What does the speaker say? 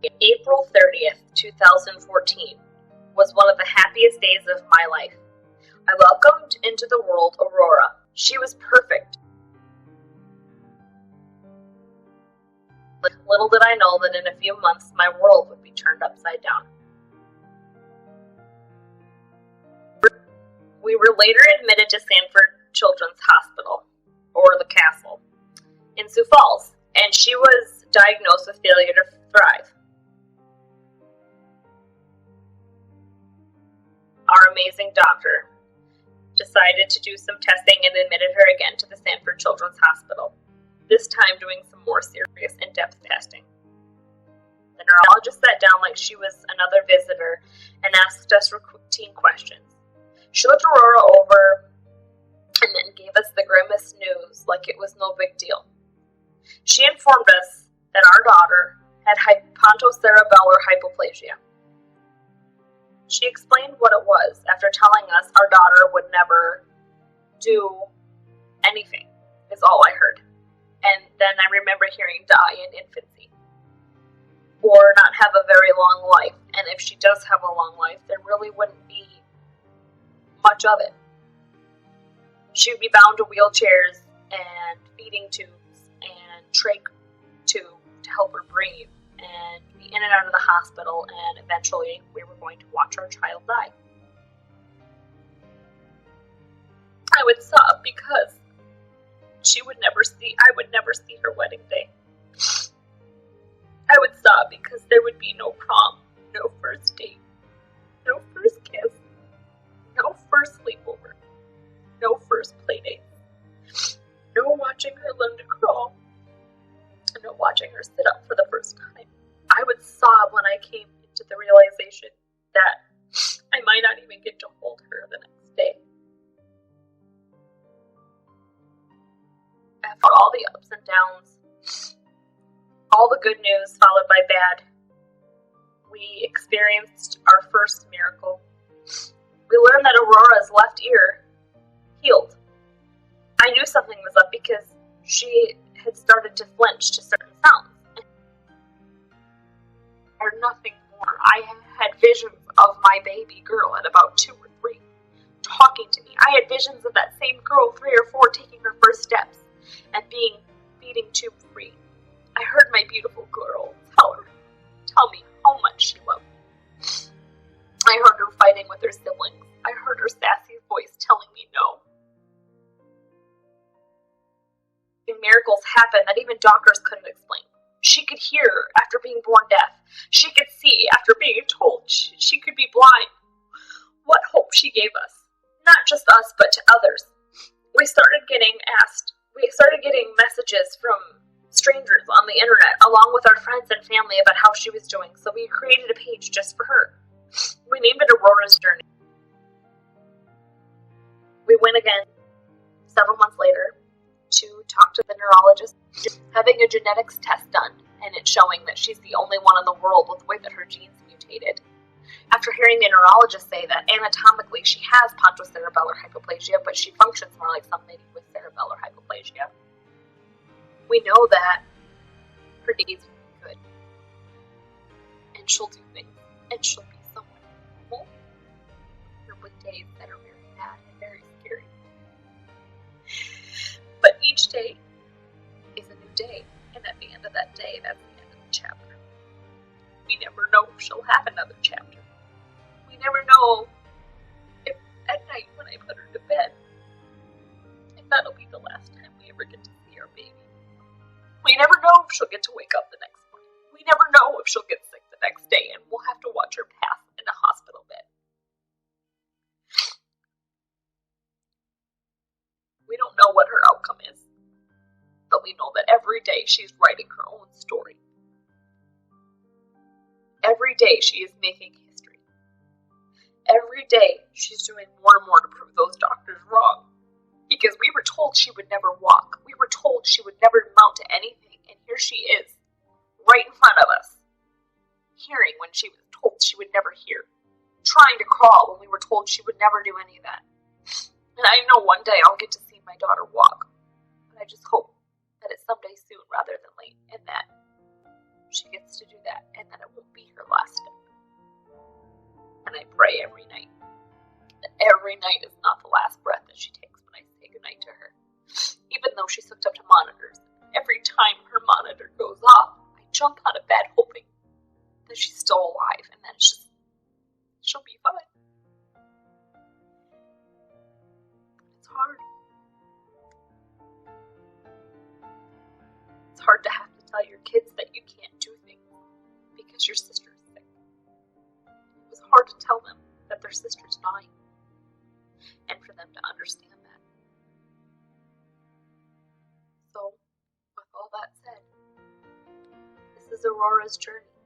April 30th, 2014 was one of the happiest days of my life. I welcomed into the world Aurora. She was perfect. Little did I know that in a few months my world would be turned upside down. We were later admitted to Sanford Children's Hospital, or the Castle, in Sioux Falls, and she was diagnosed with failure to thrive. Our amazing doctor decided to do some testing and admitted her again to the Sanford Children's Hospital, this time doing some more serious in-depth testing. The neurologist sat down like she was another visitor and asked us routine questions. She looked Aurora over and then gave us the grimmest news like it was no big deal. She informed us that our daughter had pontocerebellar hypoplasia. She explained what it was after telling us our daughter would never do anything, is all I heard. And then I remember hearing die in infancy. Or not have a very long life. And if she does have a long life, there really wouldn't be much of it. She would be bound to wheelchairs and feeding tubes and trach tube to help her breathe, and be in and out of the hospital, and eventually we were going to watch our child die. I would sob because I would never see her wedding day. I would sob because there would be no prom, no first date, no first kiss, no first sleepover, no first play date, no watching her learn to crawl, and no watching her sit up for the first time. I would sob when I came into the realization that I might not even get to hold her the next day. After all the ups and downs, all the good news followed by bad, we experienced our first miracle. We learned that Aurora's left ear healed. I knew something was up because she had started to flinch to certain sounds. Or nothing more. I had visions of my baby girl at about 2 or 3 talking to me. I had visions of that same girl, 3 or 4, taking her first steps and being feeding tube free. I heard my beautiful girl tell me how much she loved me. I heard her fighting with her siblings. I heard her sassy voice telling me no. And miracles happen that even doctors couldn't explain. She could hear after being born deaf. She could see after being told she could be blind. What hope she gave us. Not just us, but to others. We started getting messages from strangers on the internet, along with our friends and family, about how she was doing, so we created a page just for her. We named it Aurora's Journey. We went again several months later to talk to the neurologist, having a genetics test done, and it's showing that she's the only one in the world with the way that her genes mutated. After hearing the neurologist say that anatomically she has pontocerebellar hypoplasia, but she functions more like somebody with cerebellar hypoplasia, we know that her days will be good, and she'll do things, and she'll be somewhat normal. There will be days that are very bad and very scary. But each day is a new day, and at the end of that day, that's the end of the chapter. We never know if she'll have another chapter. We never know if at night when I put her to bed, if that'll be the last time we ever get to see our baby. We never know if she'll get to wake up the next morning. We never know if she'll get sick the next day and we'll have to watch her pass in a hospital bed. We don't know what her outcome is, but we know that every day she's writing her own story. Every day she is making history. Every day she's doing more and more to prove those doctors wrong. Because we were told she would never walk. We were told she would never amount to anything. And here she is, right in front of us, hearing when she was told she would never hear. Trying to crawl when we were told she would never do any of that. And I know one day I'll get to see my daughter walk. But I just hope that it's someday soon rather than late. And that she gets to do that, and that it won't be her last step. And I pray every night that every night is not the last breath that she takes when I say goodnight to her. Even though she's hooked up to monitors, every time her monitor goes off, I jump out of bed hoping that she's still alive and that she'll be fine. It's hard. It's hard to have to tell your kids that you can't do things because your sister's sick. It was hard to tell them that their sister's dying and for them to understand that. So, with all that said, this is Aurora's journey.